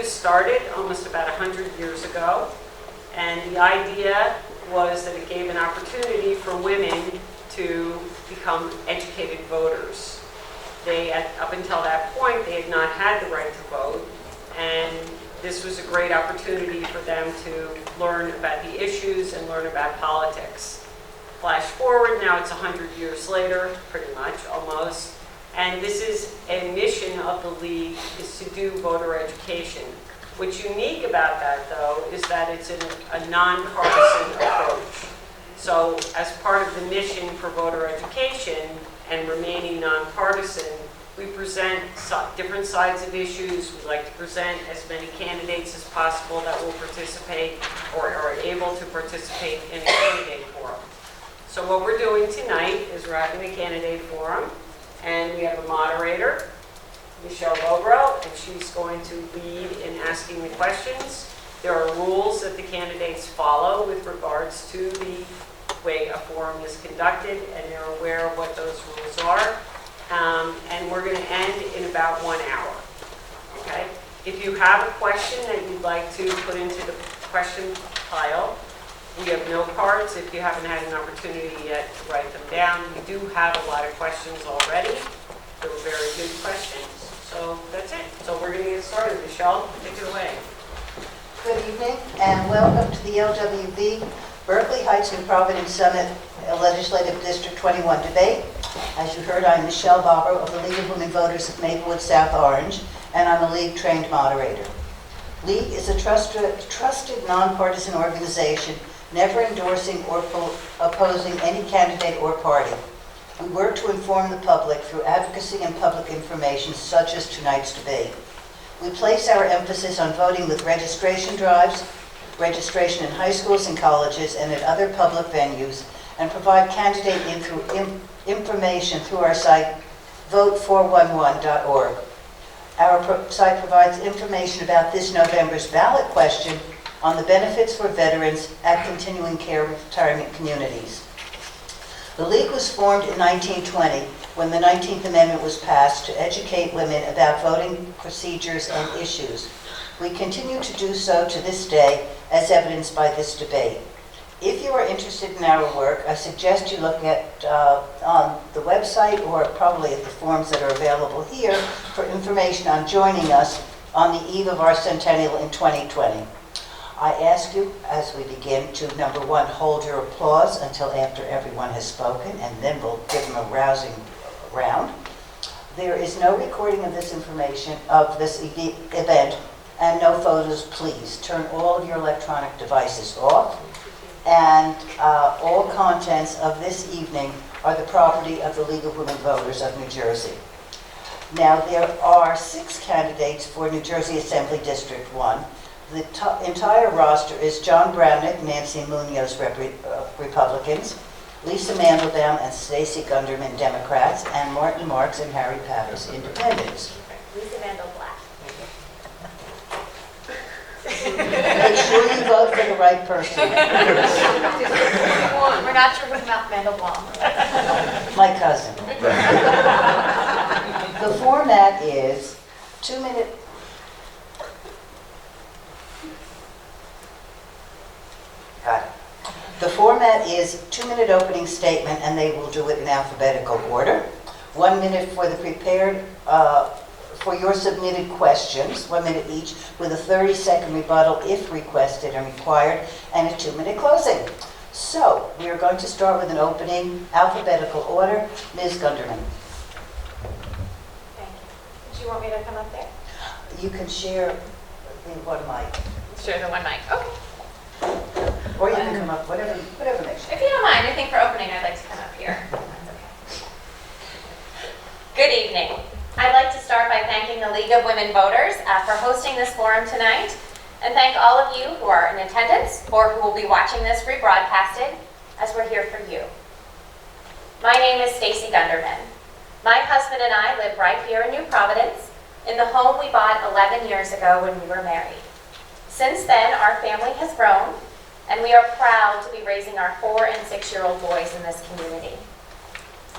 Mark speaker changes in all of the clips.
Speaker 1: this started almost about 100 years ago, and the idea was that it gave an opportunity for women to become educated voters. Up until that point, they had not had the right to vote, and this was a great opportunity for them to learn about the issues and learn about politics. Flash forward, now it's 100 years later, pretty much, almost, and this is a mission of the League, is to do voter education. What's unique about that, though, is that it's a nonpartisan approach. So as part of the mission for voter education and remaining nonpartisan, we present different sides of issues. We like to present as many candidates as possible that will participate or are able to participate in a candidate forum. So what we're doing tonight is we're having a candidate forum, and we have a moderator, Michelle Lobro, and she's going to lead in asking the questions. There are rules that the candidates follow with regards to the way a forum is conducted, and they're aware of what those rules are. And we're going to end in about 1 hour. Okay? If you have a question that you'd like to put into the question pile, we have note cards if you haven't had an opportunity yet to write them down. We do have a lot of questions already. They were very good questions. So that's it. So we're going to get started. Michelle, take it away.
Speaker 2: Good evening and welcome to the LWV Berkeley Heights and Providence Summit Legislative District 21 debate. As you heard, I'm Michelle Lobro of the League of Women Voters of Maplewood South Orange, and I'm a League-trained moderator. League is a trusted nonpartisan organization, never endorsing or opposing any candidate or party. We work to inform the public through advocacy and public information such as tonight's debate. We place our emphasis on voting with registration drives, registration in high schools and colleges and at other public venues, and provide candidate information through our site, vote411.org. Our site provides information about this November's ballot question on the benefits for veterans at continuing care retirement communities. The League was formed in 1920 when the 19th Amendment was passed to educate women about voting procedures and issues. We continue to do so to this day, as evidenced by this debate. If you are interested in our work, I suggest you look at on the website or probably at the forms that are available here for information on joining us on the eve of our centennial in 2020. I ask you, as we begin, to, number one, hold your applause until after everyone has spoken, and then we'll give them a rousing round. There is no recording of this information, of this event, and no photos, please. Turn all of your electronic devices off, and all contents of this evening are the property of the League of Women Voters of New Jersey. Now, there are 6 candidates for New Jersey Assembly District 1. The entire roster is John Bramnick, Nancy Munoz, Republicans, Lisa Mandelblatt and Stacey Gunderman, Democrats, and Martin Marks and Harry Pappas, Independents.
Speaker 3: Lisa Mandelblatt.
Speaker 2: Make sure you vote for the right person.
Speaker 3: We're not sure who's Mount Mandelbaum.
Speaker 2: My cousin. The format is 2-minute. Got it. The format is 2-minute opening statement, and they will do it in alphabetical order. 1 minute for the prepared, for your submitted questions, 1 minute each, with a 30-second rebuttal if requested and required, and a 2-minute closing. So, we are going to start with an opening, alphabetical order. Ms. Gunderman.
Speaker 3: Thank you. Do you want me to come up there?
Speaker 2: You can share the one mic.
Speaker 3: Share the one mic. Okay.
Speaker 2: Or you can come up, whatever makes you.
Speaker 3: If you don't mind, I think for opening I'd like to come up here. That's okay. Good evening. I'd like to start by thanking the League of Women Voters for hosting this forum tonight, and thank all of you who are in attendance or who will be watching this rebroadcasted, as we're here for you. My name is Stacey Gunderman. My husband and I live right here in New Providence, in the home we bought 11 years ago when we were married. Since then, our family has grown, and we are proud to be raising our 4- and 6-year-old boys in this community.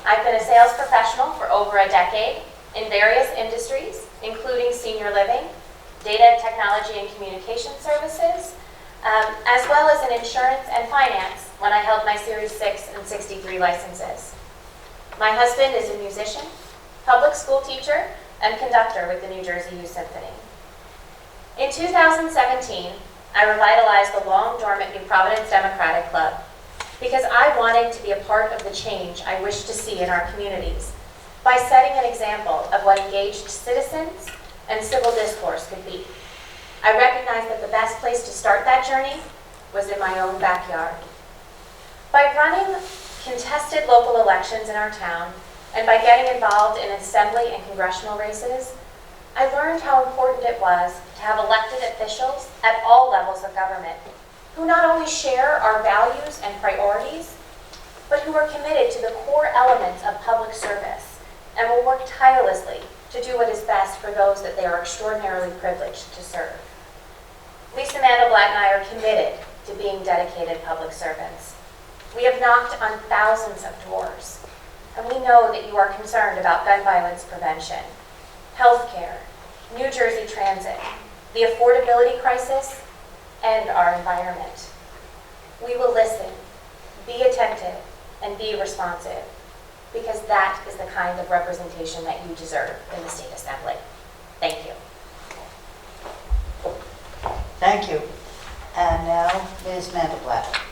Speaker 3: I've been a sales professional for over a decade in various industries, including senior living, data technology and communication services, as well as in insurance and finance when I held my Series 6 and 63 licenses. My husband is a musician, public school teacher, and conductor with the New Jersey Youth Symphony. In 2017, I revitalized the long-dormant New Providence Democratic Club because I wanted to be a part of the change I wish to see in our communities by setting an example of what engaged citizens and civil discourse could be. I recognized that the best place to start that journey was in my own backyard. By running contested local elections in our town and by getting involved in assembly and congressional races, I learned how important it was to have elected officials at all levels of government who not only share our values and priorities, but who are committed to the core elements of public service and will work tirelessly to do what is best for those that they are extraordinarily privileged to serve. Lisa Mandelblatt and I are committed to being dedicated public servants. We have knocked on thousands of doors, and we know that you are concerned about gun violence prevention, healthcare, New Jersey transit, the affordability crisis, and our environment. We will listen, be attentive, and be responsive, because that is the kind of representation that you deserve in the State Assembly. Thank you.
Speaker 2: Thank you. And now, Ms. Mandelblatt.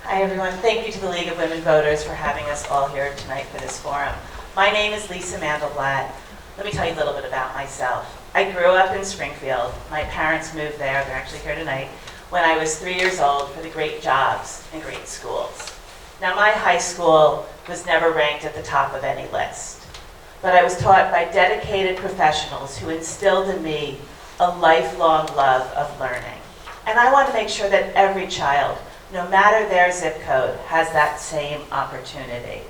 Speaker 4: Hi everyone, thank you to the League of Women Voters for having us all here tonight for this forum. My name is Lisa Mandelblatt. Let me tell you a little bit about myself. I grew up in Springfield. My parents moved there, they're actually here tonight, when I was 3 years old for the great jobs and great schools. Now my high school was never ranked at the top of any list, but I was taught by dedicated professionals who instilled in me a lifelong love of learning. And I want to make sure that every child, no matter their zip code, has that same opportunity.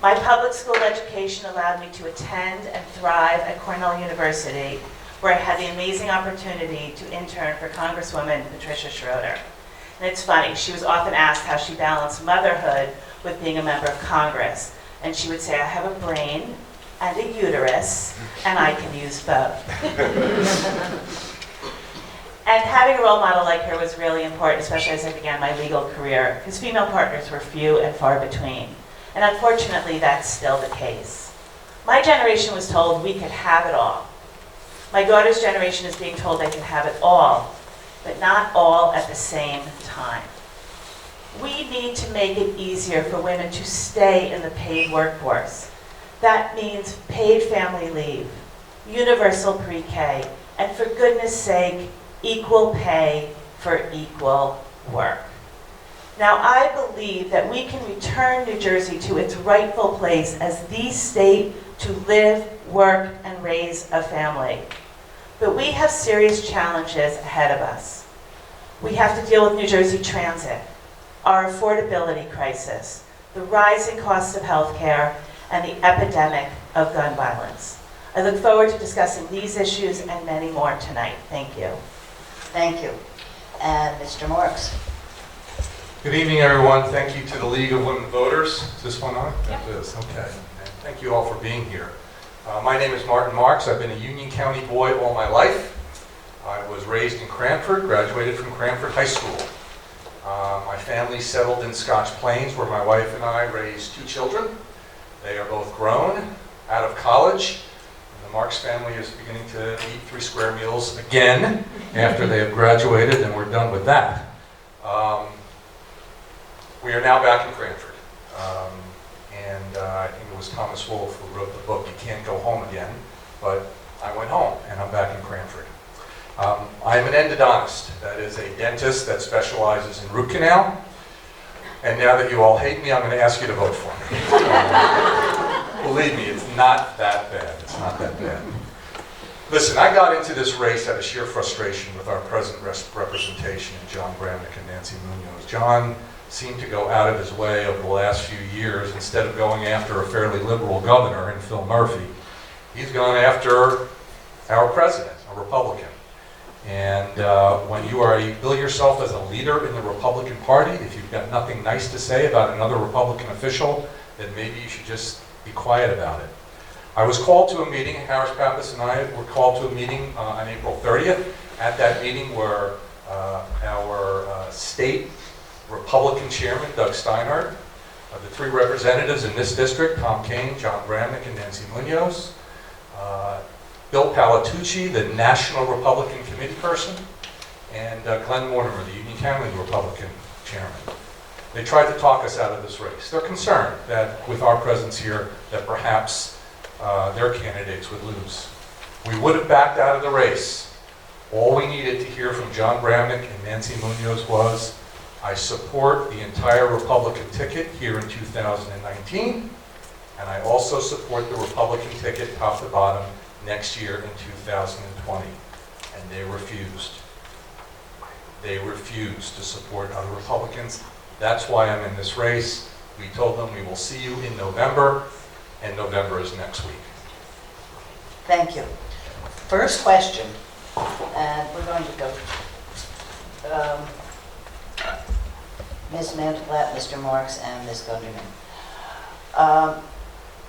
Speaker 4: My public school education allowed me to attend and thrive at Cornell University, where I had the amazing opportunity to intern for Congresswoman Patricia Schroeder. And it's funny, she was often asked how she balanced motherhood with being a member of Congress. And she would say, I have a brain and a uterus, and I can use both. And having a role model like her was really important, especially as I began my legal career, because female partners were few and far between. And unfortunately, that's still the case. My generation was told we could have it all. My daughter's generation is being told they can have it all, but not all at the same time. We need to make it easier for women to stay in the paid workforce. That means paid family leave, universal pre-K, and for goodness sake, equal pay for equal work. Now, I believe that we can return New Jersey to its rightful place as the state to live, work, and raise a family. But we have serious challenges ahead of us. We have to deal with New Jersey transit, our affordability crisis, the rising cost of healthcare, and the epidemic of gun violence. I look forward to discussing these issues and many more tonight. Thank you.
Speaker 2: Thank you. And Mr. Marks.
Speaker 5: Good evening, everyone. Thank you to the League of Women Voters. Is this one on?
Speaker 3: Yep.
Speaker 5: It is. Okay. And thank you all for being here. My name is Martin Marks. I've been a Union County boy all my life. I was raised in Cranford, graduated from Cranford High School. My family settled in Scotch Plains, where my wife and I raised 2 children. They are both grown, out of college. The Marks family is beginning to eat 3 square meals again after they have graduated, and we're done with that. We are now back in Cranford. I think it was Thomas Wolfe who wrote the book, You Can't Go Home Again, but I went home and I'm back in Cranford. I am an endodontist. That is a dentist that specializes in root canal. And now that you all hate me, I'm going to ask you to vote for me. Believe me, it's not that bad. It's not that bad. Listen, I got into this race out of sheer frustration with our present representation in John Bramnick and Nancy Munoz. John seemed to go out of his way over the last few years. Instead of going after a fairly liberal governor in Phil Murphy, he's gone after our president, a Republican. And when you bill yourself as a leader in the Republican Party, if you've got nothing nice to say about another Republican official, then maybe you should just be quiet about it. I was called to a meeting, Harris Pappas and I were called to a meeting on April 30th. At that meeting were our state Republican chairman, Doug Steinhardt, the three representatives in this district, Tom Kane, John Bramnick, and Nancy Munoz, Bill Palatucci, the National Republican Committee person, and Glenn Mortimer, the Union County Republican chairman. They tried to talk us out of this race. They're concerned that with our presence here, that perhaps their candidates would lose. We would have backed out of the race. All we needed to hear from John Bramnick and Nancy Munoz was, I support the entire Republican ticket here in 2019, and I also support the Republican ticket top to bottom next year in 2020. And they refused. They refused to support other Republicans. That's why I'm in this race. We told them we will see you in November, and November is next week.
Speaker 2: Thank you. First question, and we're going to go, Ms. Mandelblatt, Mr. Marks, and Ms. Gunderman.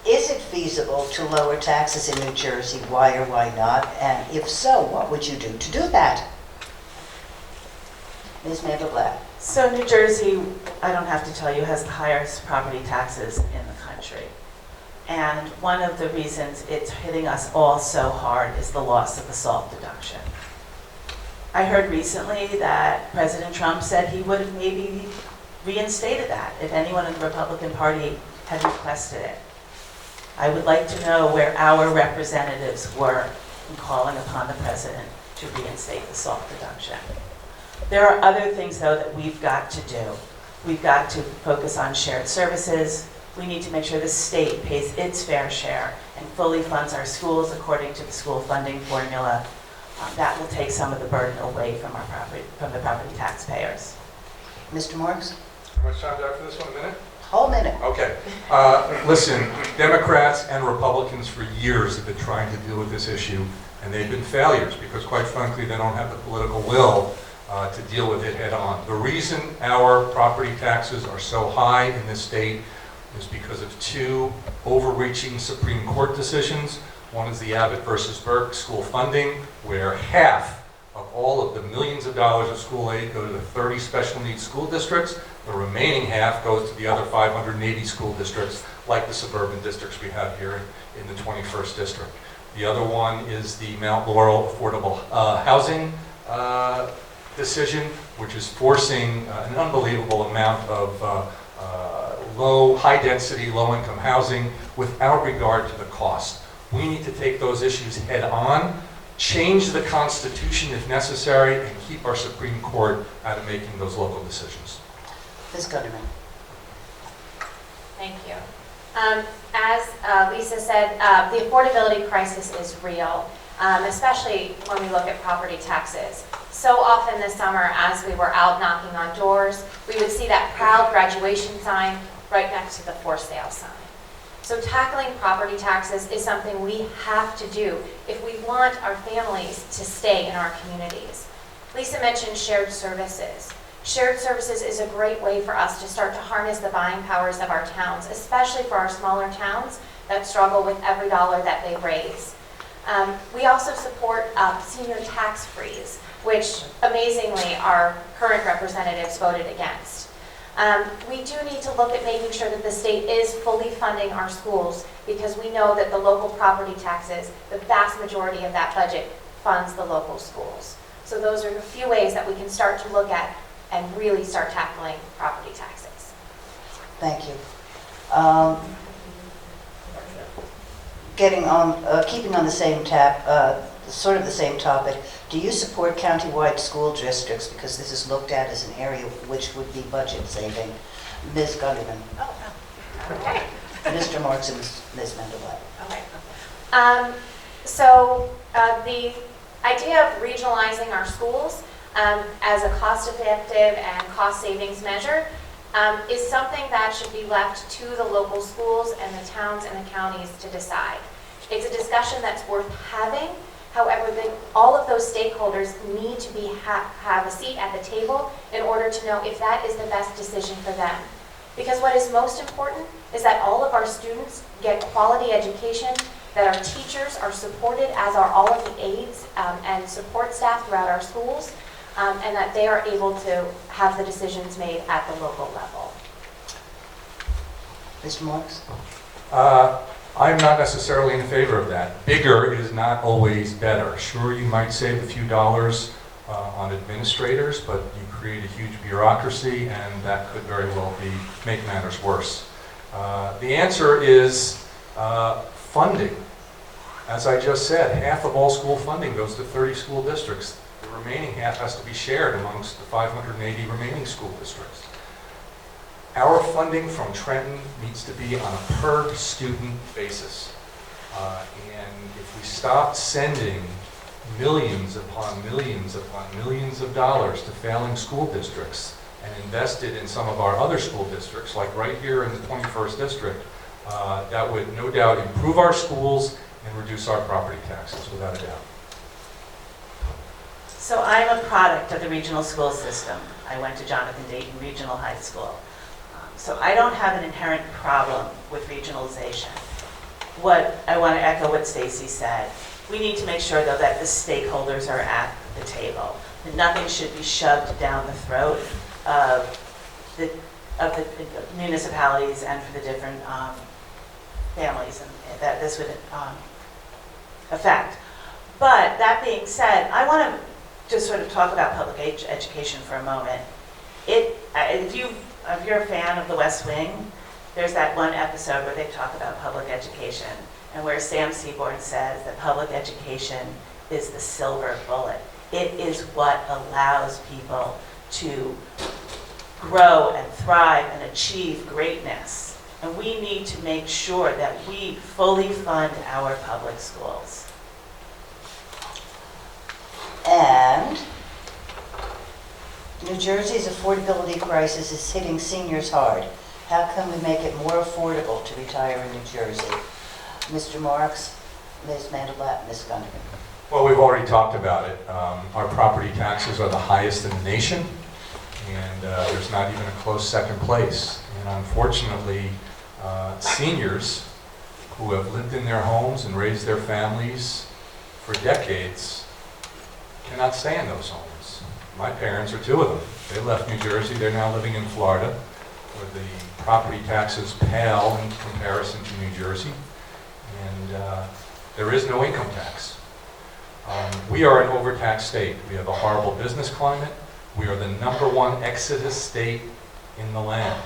Speaker 2: Is it feasible to lower taxes in New Jersey? Why or why not? And if so, what would you do to do that? Ms. Mandelblatt.
Speaker 4: So New Jersey, I don't have to tell you, has the highest property taxes in the country. And one of the reasons it's hitting us all so hard is the loss of the SALT deduction. I heard recently that President Trump said he would have maybe reinstated that if anyone in the Republican Party had requested it. I would like to know where our representatives were in calling upon the president to reinstate the SALT deduction. There are other things, though, that we've got to do. We've got to focus on shared services. We need to make sure the state pays its fair share and fully funds our schools according to the school funding formula. That will take some of the burden away from the property taxpayers.
Speaker 2: Mr. Marks?
Speaker 5: How much time do I have for this one? A minute?
Speaker 2: Whole minute.
Speaker 5: Okay. Listen, Democrats and Republicans for years have been trying to deal with this issue, and they've been failures because, quite frankly, they don't have the political will to deal with it head on. The reason our property taxes are so high in this state is because of two overreaching Supreme Court decisions. One is the Abbott versus Burke school funding, where half of all of the millions of dollars of school aid go to the 30 special needs school districts. The remaining half goes to the other 580 school districts, like the suburban districts we have here in the 21st district. The other one is the Mount Laurel affordable housing decision, which is forcing an unbelievable amount of high-density, low-income housing without regard to the cost. We need to take those issues head on, change the Constitution if necessary, and keep our Supreme Court out of making those local decisions.
Speaker 2: Ms. Gunderman.
Speaker 3: Thank you. As Lisa said, the affordability crisis is real, especially when we look at property taxes. So often this summer, as we were out knocking on doors, we would see that proud graduation sign right next to the for sale sign. So tackling property taxes is something we have to do if we want our families to stay in our communities. Lisa mentioned shared services. Shared services is a great way for us to start to harness the buying powers of our towns, especially for our smaller towns that struggle with every dollar that they raise. We also support senior tax freeze, which amazingly our current representatives voted against. We do need to look at making sure that the state is fully funding our schools because we know that the local property taxes, the vast majority of that budget funds the local schools. So those are a few ways that we can start to look at and really start tackling property taxes.
Speaker 2: Thank you. Keeping on the same sort of the same topic, do you support countywide school districts? Because this is looked at as an area which would be budget saving. Ms. Gunderman.
Speaker 3: Oh, okay.
Speaker 2: Mr. Marks and Ms. Mandelblatt.
Speaker 3: Okay. So the idea of regionalizing our schools as a cost-effective and cost savings measure is something that should be left to the local schools and the towns and the counties to decide. It's a discussion that's worth having. However, all of those stakeholders need to have a seat at the table in order to know if that is the best decision for them. Because what is most important is that all of our students get quality education that our teachers are supported, as are all of the aides and support staff throughout our schools, and that they are able to have the decisions made at the local level.
Speaker 2: Mr. Marks?
Speaker 5: I'm not necessarily in favor of that. Bigger is not always better. Sure, you might save a few dollars on administrators, but you create a huge bureaucracy, and that could very well make matters worse. The answer is funding. As I just said, half of all school funding goes to 30 school districts. The remaining half has to be shared amongst the 580 remaining school districts. Our funding from Trenton needs to be on a per student basis. And if we stop sending millions upon millions upon millions of dollars to failing school districts and invested in some of our other school districts, like right here in the 21st district, that would no doubt improve our schools and reduce our property taxes, without a doubt.
Speaker 4: So I'm a product of the regional school system. I went to Jonathan Dayton Regional High School. So I don't have an inherent problem with regionalization. What I want to echo what Stacey said. We need to make sure, though, that the stakeholders are at the table. That nothing should be shoved down the throat of the municipalities and for the different families that this would affect. But that being said, I want to just sort of talk about public education for a moment. If you're a fan of The West Wing, there's that one episode where they talk about public education and where Sam Seaborn says that public education is the silver bullet. It is what allows people to grow and thrive and achieve greatness. And we need to make sure that we fully fund our public schools.
Speaker 2: And New Jersey's affordability crisis is hitting seniors hard. How can we make it more affordable to retire in New Jersey? Mr. Marks, Ms. Mandelblatt, Ms. Gunderman.
Speaker 5: Well, we've already talked about it. Our property taxes are the highest in the nation, and there's not even a close second place. And unfortunately, seniors who have lived in their homes and raised their families for decades cannot stay in those homes. My parents are two of them. They left New Jersey. They're now living in Florida, where the property taxes pale in comparison to New Jersey, and there is no income tax. We are an overtaxed state. We have a horrible business climate. We are the #1 exodus state in the land.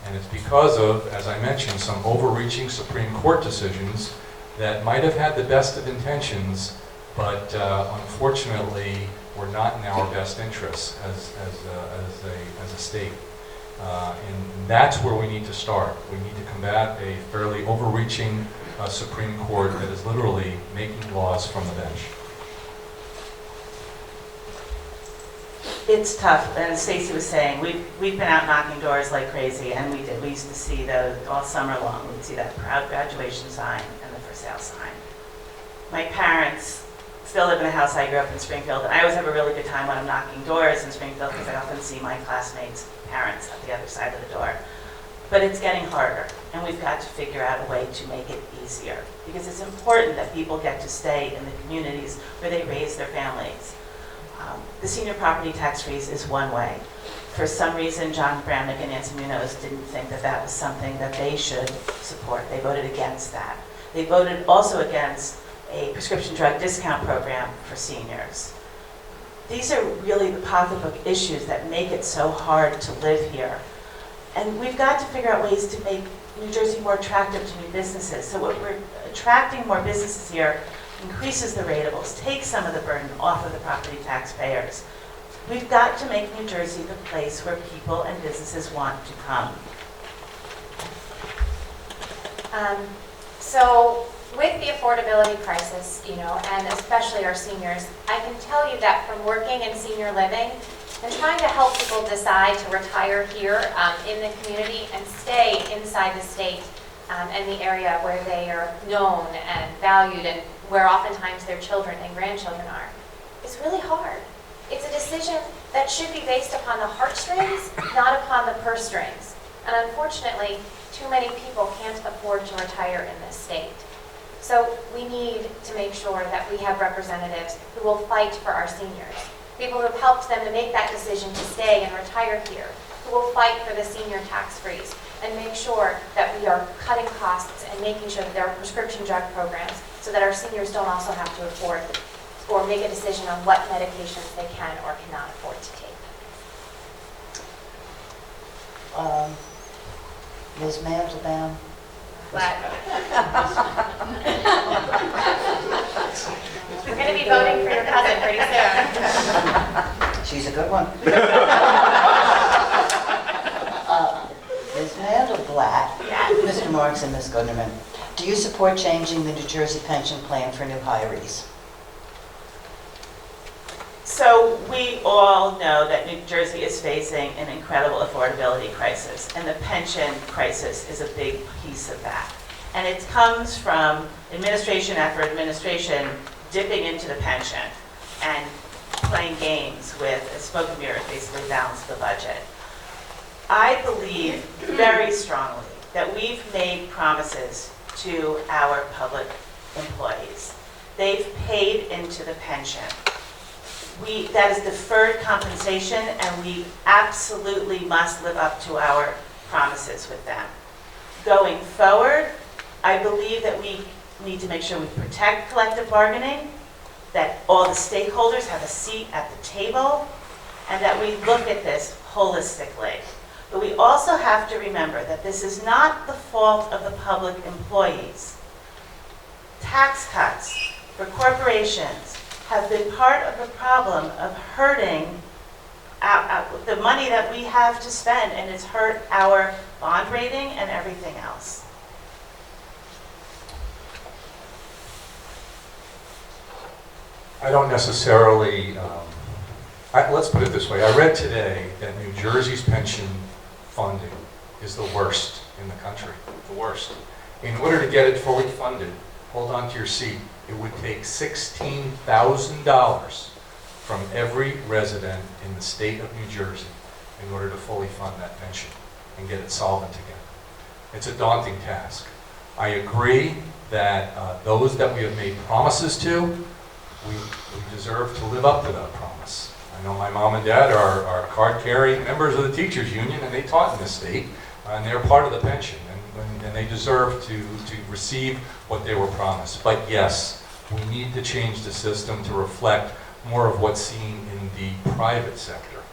Speaker 5: And it's because of, as I mentioned, some overreaching Supreme Court decisions that might have had the best of intentions, but unfortunately were not in our best interests as a state. And that's where we need to start. We need to combat a fairly overreaching Supreme Court that is literally making laws from the bench.
Speaker 4: It's tough, and as Stacey was saying, we've been out knocking doors like crazy, and we used to see those all summer long. We'd see that proud graduation sign and the for sale sign. My parents still live in a house. I grew up in Springfield, and I always have a really good time when I'm knocking doors in Springfield because I often see my classmates' parents at the other side of the door. But it's getting harder, and we've got to figure out a way to make it easier, because it's important that people get to stay in the communities where they raise their families. The senior property tax freeze is one way. For some reason, John Bramnick and Nancy Munoz didn't think that that was something that they should support. They voted against that. They voted also against a prescription drug discount program for seniors. These are really the pocketbook issues that make it so hard to live here. And we've got to figure out ways to make New Jersey more attractive to new businesses. So what we're attracting more businesses here increases the rateables, takes some of the burden off of the property taxpayers. We've got to make New Jersey the place where people and businesses want to come.
Speaker 3: So with the affordability crisis, and especially our seniors, I can tell you that from working in senior living and trying to help people decide to retire here in the community and stay inside the state and the area where they are known and valued and where oftentimes their children and grandchildren are, it's really hard. It's a decision that should be based upon the heartstrings, not upon the purse strings. And unfortunately, too many people can't afford to retire in this state. So we need to make sure that we have representatives who will fight for our seniors, people who have helped them to make that decision to stay and retire here, who will fight for the senior tax freeze, and make sure that we are cutting costs and making sure that there are prescription drug programs so that our seniors don't also have to afford or make a decision on what medications they can or cannot afford to take.
Speaker 2: Ms. Mandelbaum?
Speaker 3: We're going to be voting for your cousin pretty soon.
Speaker 2: She's a good one. Ms. Mandelblatt,
Speaker 3: Yes.
Speaker 2: Mr. Marks, and Ms. Gunderman, do you support changing the New Jersey pension plan for new hirees?
Speaker 4: So we all know that New Jersey is facing an incredible affordability crisis, and the pension crisis is a big piece of that. And it comes from administration after administration dipping into the pension and playing games with a smoke and mirrors, basically balance the budget. I believe very strongly that we've made promises to our public employees. They've paid into the pension. That is deferred compensation, and we absolutely must live up to our promises with them. Going forward, I believe that we need to make sure we protect collective bargaining, that all the stakeholders have a seat at the table, and that we look at this holistically. But we also have to remember that this is not the fault of the public employees. Tax cuts for corporations have been part of the problem of hurting the money that we have to spend, and it's hurt our bond rating and everything else.
Speaker 5: I don't necessarily, let's put it this way. I read today that New Jersey's pension funding is the worst in the country, the worst. In order to get it fully funded, hold on to your seat, it would take $16,000 from every resident in the state of New Jersey in order to fully fund that pension and get it solvent again. It's a daunting task. I agree that those that we have made promises to, we deserve to live up to that promise. I know my mom and dad are card-carrying members of the teachers union, and they taught in this state, and they're part of the pension, and they deserve to receive what they were promised. But yes, we need to change the system to reflect more of what's seen in the private sector.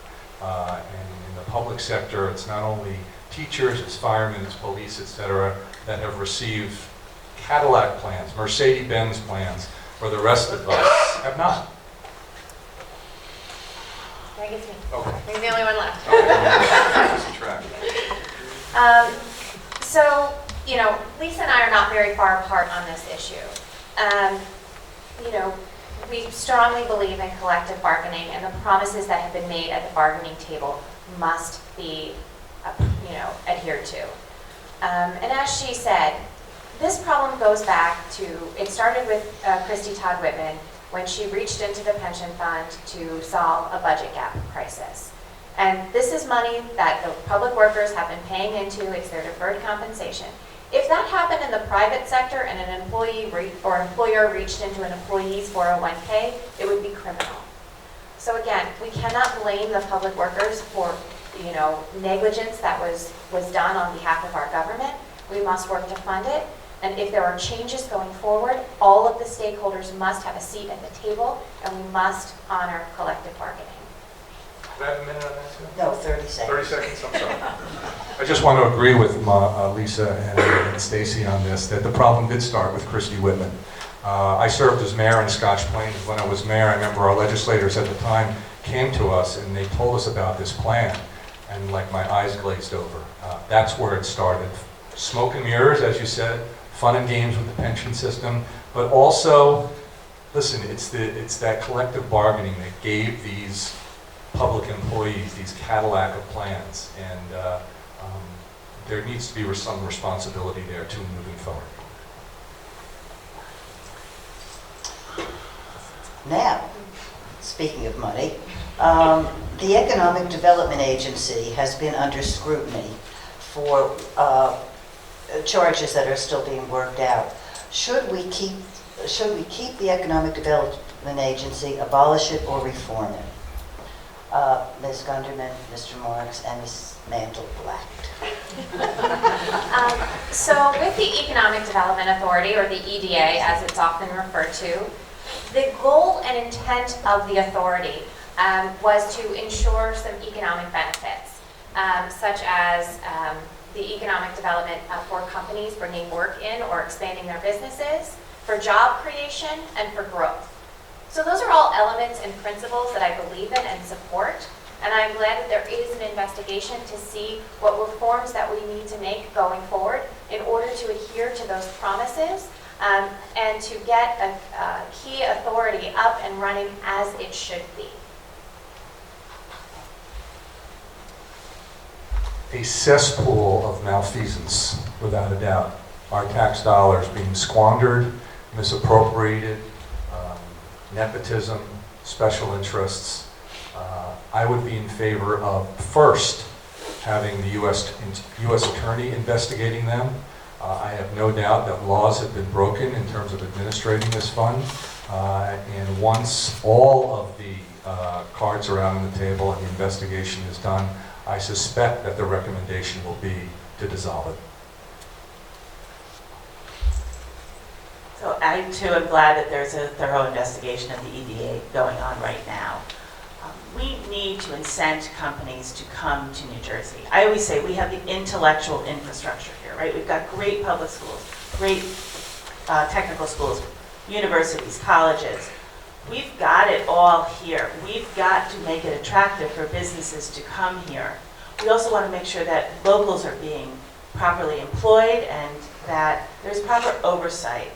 Speaker 5: And in the public sector, it's not only teachers, it's firemen, it's police, etc., that have received Cadillac plans, Mercedes-Benz plans, where the rest of us have not.
Speaker 3: That gets me.
Speaker 5: Okay.
Speaker 3: He's the only one left.
Speaker 5: Lose track.
Speaker 3: So, Lisa and I are not very far apart on this issue. We strongly believe in collective bargaining, and the promises that have been made at the bargaining table must be, adhered to. And as she said, this problem goes back to, it started with Christy Todd Whitman when she reached into the pension fund to solve a budget gap crisis. And this is money that the public workers have been paying into. It's their deferred compensation. If that happened in the private sector and an employee or employer reached into an employee's 401k, it would be criminal. So again, we cannot blame the public workers for negligence that was done on behalf of our government. We must work to fund it. And if there are changes going forward, all of the stakeholders must have a seat at the table, and we must honor collective bargaining.
Speaker 5: Do I have a minute on that, too?
Speaker 2: No, 30 seconds.
Speaker 5: 30 seconds, I'm sorry. I just want to agree with Lisa and Stacey on this, that the problem did start with Christy Whitman. I served as mayor in Scotch Plains. When I was mayor, I remember our legislators at the time came to us and they told us about this plan, and like my eyes glazed over. That's where it started. Smoke and mirrors, as you said, fun and games with the pension system, but also, listen, it's that collective bargaining that gave these public employees these Cadillac of plans, and there needs to be some responsibility there too moving forward.
Speaker 2: Now, speaking of money, the Economic Development Agency has been under scrutiny for charges that are still being worked out. Should we keep the Economic Development Agency, abolish it, or reform it? Ms. Gunderman, Mr. Marks, and Ms. Mandelblatt.
Speaker 3: So with the Economic Development Authority, or the EDA as it's often referred to, the goal and intent of the authority was to ensure some economic benefits, such as the economic development for companies bringing work in or expanding their businesses, for job creation, and for growth. So those are all elements and principles that I believe in and support, and I'm glad that there is an investigation to see what reforms that we need to make going forward in order to adhere to those promises and to get a key authority up and running as it should be.
Speaker 5: A cesspool of malfeasance, without a doubt. Our tax dollars being squandered, misappropriated, nepotism, special interests. I would be in favor of first having the U.S. Attorney investigating them. I have no doubt that laws have been broken in terms of administrating this fund. And once all of the cards are out on the table and the investigation is done, I suspect that the recommendation will be to dissolve it.
Speaker 4: So I too am glad that there's a thorough investigation of the EDA going on right now. We need to incent companies to come to New Jersey. I always say we have the intellectual infrastructure here, right? We've got great public schools, great technical schools, universities, colleges. We've got it all here. We've got to make it attractive for businesses to come here. We also want to make sure that locals are being properly employed and that there's proper oversight.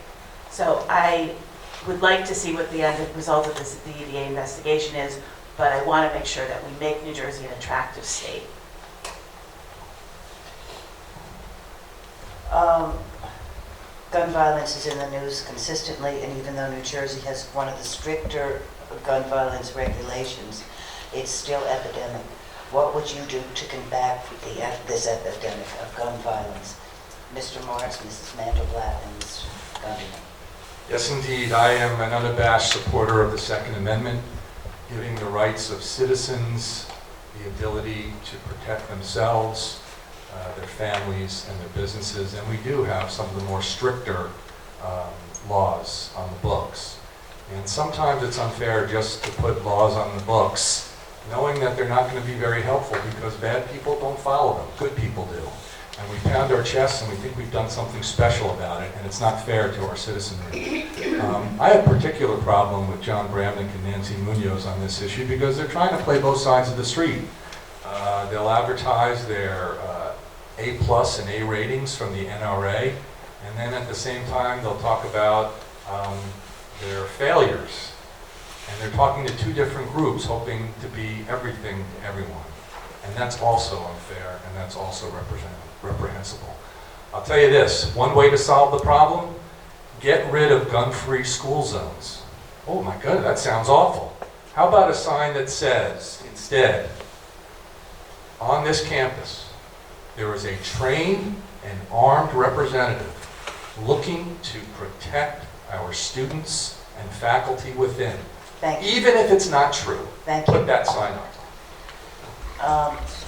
Speaker 4: So I would like to see what the end result of the EDA investigation is, but I want to make sure that we make New Jersey an attractive state.
Speaker 2: Gun violence is in the news consistently, and even though New Jersey has one of the stricter gun violence regulations, it's still epidemic. What would you do to combat this epidemic of gun violence? Mr. Marks, Mrs. Mandelblatt, and Mr. Gunderman.
Speaker 5: Yes, indeed. I am an unabashed supporter of the Second Amendment, giving the rights of citizens the ability to protect themselves, their families, and their businesses. And we do have some of the more stricter laws on the books. And sometimes it's unfair just to put laws on the books, knowing that they're not going to be very helpful because bad people don't follow them, good people do. And we pound our chests and we think we've done something special about it, and it's not fair to our citizenry. I have a particular problem with John Bramnick and Nancy Munoz on this issue because they're trying to play both sides of the street. They'll advertise their A+ and A ratings from the NRA, and then at the same time they'll talk about their failures. And they're talking to two different groups, hoping to be everything to everyone. And that's also unfair, and that's also reprehensible. I'll tell you this, one way to solve the problem, get rid of gun-free school zones. Oh my God, that sounds awful. How about a sign that says, instead, on this campus, there is a trained and armed representative looking to protect our students and faculty within.
Speaker 2: Thank you.
Speaker 5: Even if it's not true,
Speaker 2: Thank you.
Speaker 5: put that sign up.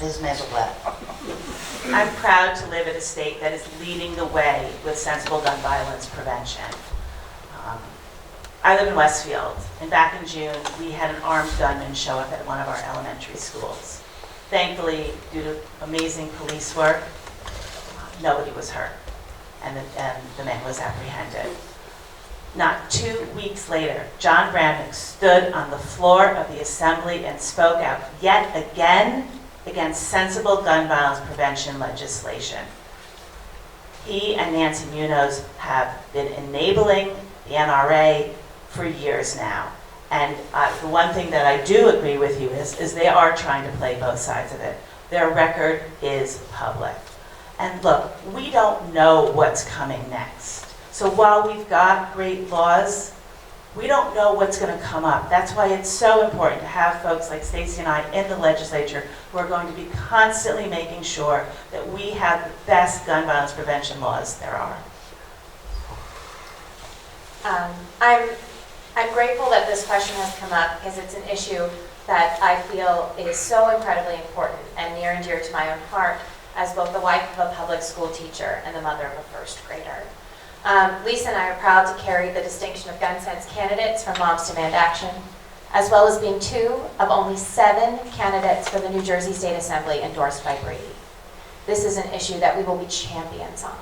Speaker 2: Ms. Mandelblatt.
Speaker 4: I'm proud to live in a state that is leading the way with sensible gun violence prevention. I live in Westfield, and back in June, we had an armed gunman show up at one of our elementary schools. Thankfully, due to amazing police work, nobody was hurt, and the man was apprehended. Not 2 weeks later, John Bramnick stood on the floor of the assembly and spoke out yet again against sensible gun violence prevention legislation. He and Nancy Munoz have been enabling the NRA for years now. And the one thing that I do agree with you is they are trying to play both sides of it. Their record is public. And look, we don't know what's coming next. So while we've got great laws, we don't know what's going to come up. That's why it's so important to have folks like Stacey and I in the legislature who are going to be constantly making sure that we have the best gun violence prevention laws there are.
Speaker 3: I'm grateful that this question has come up because it's an issue that I feel is so incredibly important and near and dear to my own heart as both the wife of a public school teacher and the mother of a first grader. Lisa and I are proud to carry the distinction of Gun Sense candidates from Moms Demand Action, as well as being 2 of only 7 candidates for the New Jersey State Assembly endorsed by Brady. This is an issue that we will be champions on.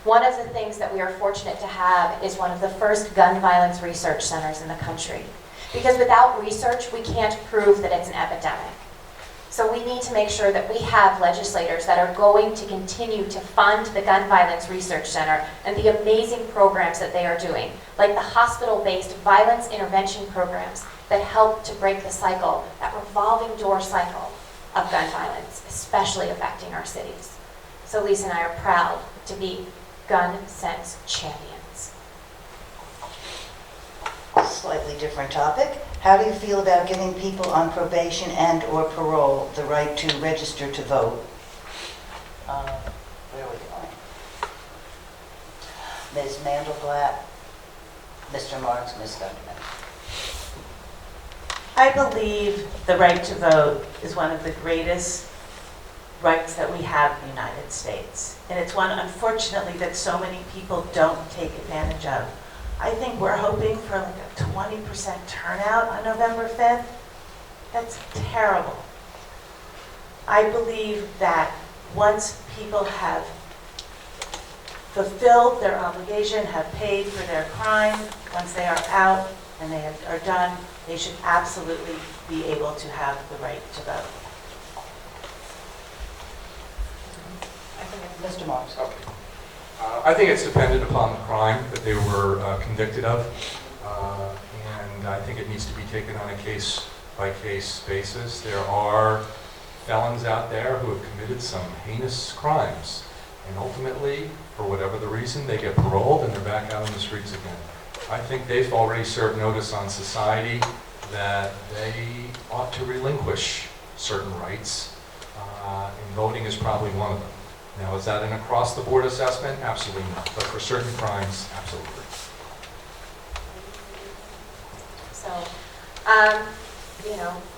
Speaker 3: One of the things that we are fortunate to have is one of the first gun violence research centers in the country. Because without research, we can't prove that it's an epidemic. So we need to make sure that we have legislators that are going to continue to fund the Gun Violence Research Center and the amazing programs that they are doing, like the hospital-based violence intervention programs that help to break the cycle, that revolving door cycle of gun violence, especially affecting our cities. So Lisa and I are proud to be Gun Sense champions.
Speaker 2: Slightly different topic. How do you feel about giving people on probation and or parole the right to register to vote? Where are we going? Ms. Mandelblatt, Mr. Marks, Ms. Gunderman.
Speaker 4: I believe the right to vote is one of the greatest rights that we have in the United States. And it's one, unfortunately, that so many people don't take advantage of. I think we're hoping for like a 20% turnout on November 5th. That's terrible. I believe that once people have fulfilled their obligation, have paid for their crime, once they are out and they are done, they should absolutely be able to have the right to vote.
Speaker 2: Mr. Marks.
Speaker 5: Okay. I think it's dependent upon the crime that they were convicted of, and I think it needs to be taken on a case-by-case basis. There are felons out there who have committed some heinous crimes, and ultimately, for whatever the reason, they get paroled and they're back out on the streets again. I think they've already served notice on society that they ought to relinquish certain rights, and voting is probably one of them. Now, is that an across-the-board assessment? Absolutely not. But for certain crimes, absolutely.
Speaker 3: So,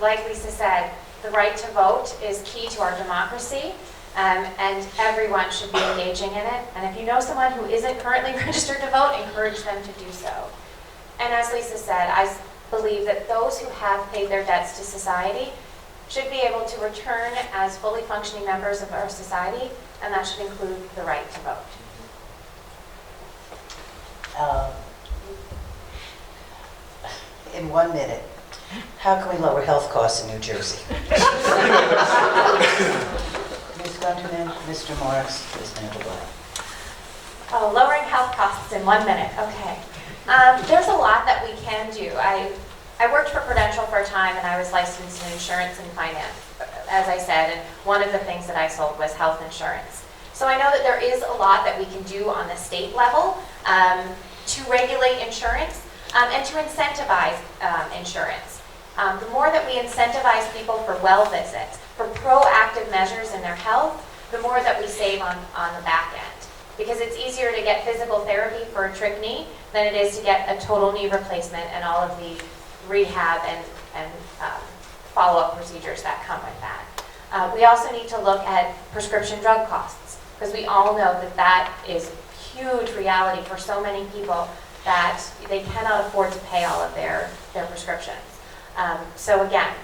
Speaker 3: like Lisa said, the right to vote is key to our democracy, and everyone should be engaging in it. And if you know someone who isn't currently registered to vote, encourage them to do so. And as Lisa said, I believe that those who have paid their debts to society should be able to return as fully functioning members of our society, and that should include the right to vote.
Speaker 2: In 1 minute, how can we lower health costs in New Jersey? Ms. Gunderman, Mr. Marks, Ms. Mandelblatt.
Speaker 3: Oh, lowering health costs in 1 minute, okay. There's a lot that we can do. I worked for Prudential for a time, and I was licensed in insurance and finance, as I said, and one of the things that I sold was health insurance. So I know that there is a lot that we can do on the state level to regulate insurance and to incentivize insurance. The more that we incentivize people for well visits, for proactive measures in their health, the more that we save on the back end. Because it's easier to get physical therapy for a trick knee than it is to get a total knee replacement and all of the rehab and follow-up procedures that come with that. We also need to look at prescription drug costs, because we all know that that is huge reality for so many people that they cannot afford to pay all of their prescriptions. So again,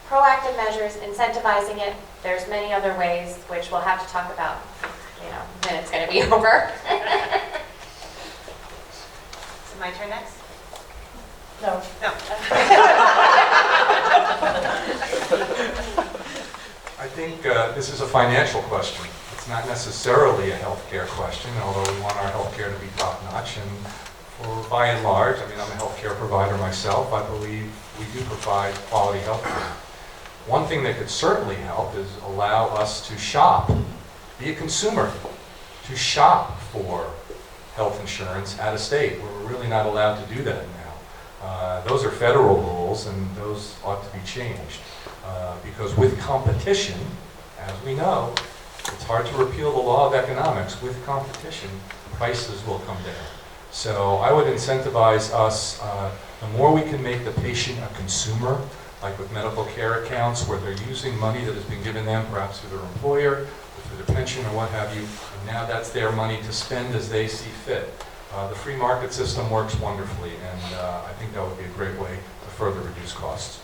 Speaker 3: proactive measures, incentivizing it. There's many other ways, which we'll have to talk about, then it's going to be over.
Speaker 6: So my turn next?
Speaker 2: No.
Speaker 6: No.
Speaker 5: I think this is a financial question. It's not necessarily a healthcare question, although we want our healthcare to be top-notch. And for by and large, I'm a healthcare provider myself. I believe we do provide quality healthcare. One thing that could certainly help is allow us to shop, be a consumer, to shop for health insurance out of state, where we're really not allowed to do that now. Those are federal rules, and those ought to be changed. Because with competition, as we know, it's hard to repeal the law of economics. With competition, prices will come down. So I would incentivize us, the more we can make the patient a consumer, like with medical care accounts where they're using money that has been given them perhaps through their employer, or through their pension or what have you, and now that's their money to spend as they see fit. The free market system works wonderfully, and I think that would be a great way to further reduce costs.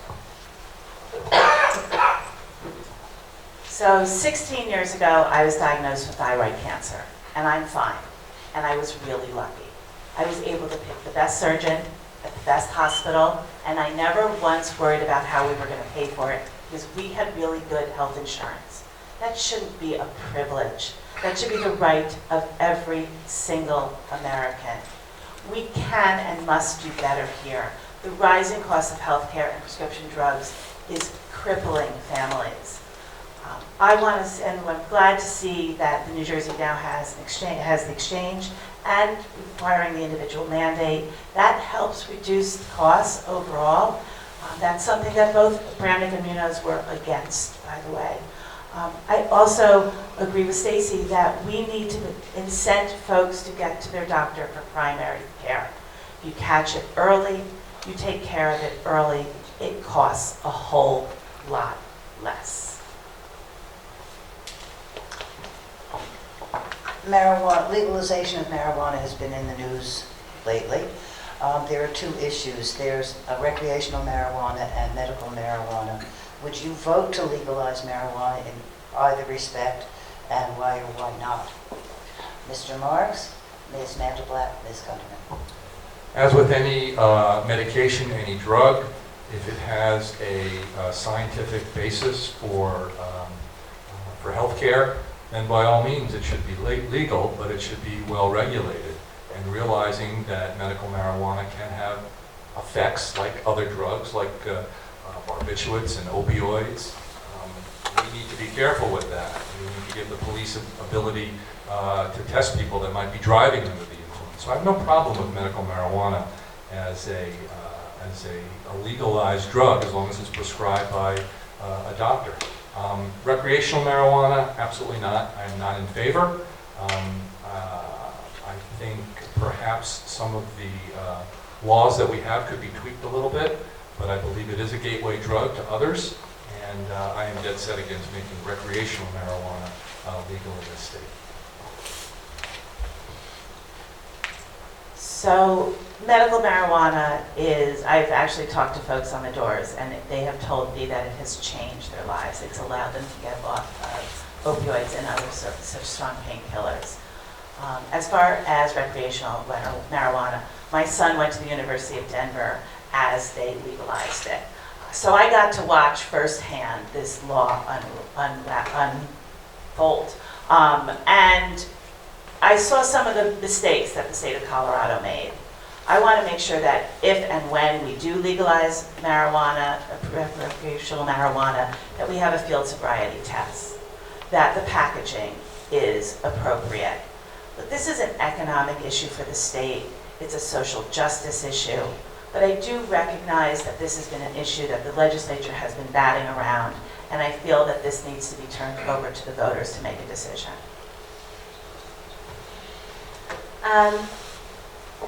Speaker 4: So 16 years ago, I was diagnosed with thyroid cancer, and I'm fine, and I was really lucky. I was able to pick the best surgeon at the best hospital, and I never once worried about how we were going to pay for it because we had really good health insurance. That shouldn't be a privilege. That should be the right of every single American. We can and must do better here. The rising cost of healthcare and prescription drugs is crippling families. I want to, and I'm glad to see that the New Jersey now has the exchange and requiring the individual mandate. That helps reduce the costs overall. That's something that both Brannick and Munoz were against, by the way. I also agree with Stacey that we need to incent folks to get to their doctor for primary care. If you catch it early, you take care of it early, it costs a whole lot less.
Speaker 2: Marijuana, legalization of marijuana has been in the news lately. There are two issues. There's recreational marijuana and medical marijuana. Would you vote to legalize marijuana in either respect, and why or why not? Mr. Marks, Ms. Mandelblatt, Ms. Gunderman.
Speaker 5: As with any medication, any drug, if it has a scientific basis for health care, then by all means it should be legal, but it should be well regulated. And realizing that medical marijuana can have effects like other drugs, like barbiturates and opioids. We need to be careful with that. We need to give the police ability to test people that might be driving under the influence. So I have no problem with medical marijuana as a legalized drug as long as it's prescribed by a doctor. Recreational marijuana, absolutely not. I am not in favor. I think perhaps some of the laws that we have could be tweaked a little bit, but I believe it is a gateway drug to others, and I am dead set against making recreational marijuana legal in this state.
Speaker 4: So medical marijuana is, I've actually talked to folks on the doors, and they have told me that it has changed their lives. It's allowed them to get off of opioids and other such strong painkillers. As far as recreational marijuana, my son went to the University of Denver as they legalized it. So I got to watch firsthand this law unfold. And I saw some of the mistakes that the state of Colorado made. I want to make sure that if and when we do legalize marijuana, recreational marijuana, that we have a field sobriety test, that the packaging is appropriate. But this is an economic issue for the state. It's a social justice issue. But I do recognize that this has been an issue that the legislature has been batting around, and I feel that this needs to be turned over to the voters to make a decision.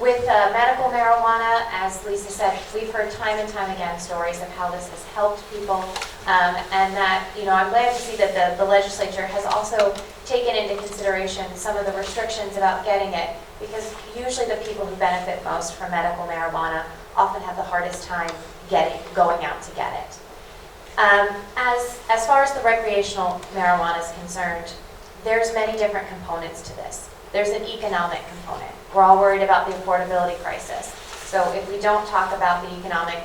Speaker 3: With medical marijuana, as Lisa said, we've heard time and time again stories of how this has helped people, and that, I'm glad to see that the legislature has also taken into consideration some of the restrictions about getting it, because usually the people who benefit most from medical marijuana often have the hardest time going out to get it. As far as the recreational marijuana is concerned, there's many different components to this. There's an economic component. We're all worried about the affordability crisis. So if we don't talk about the economic,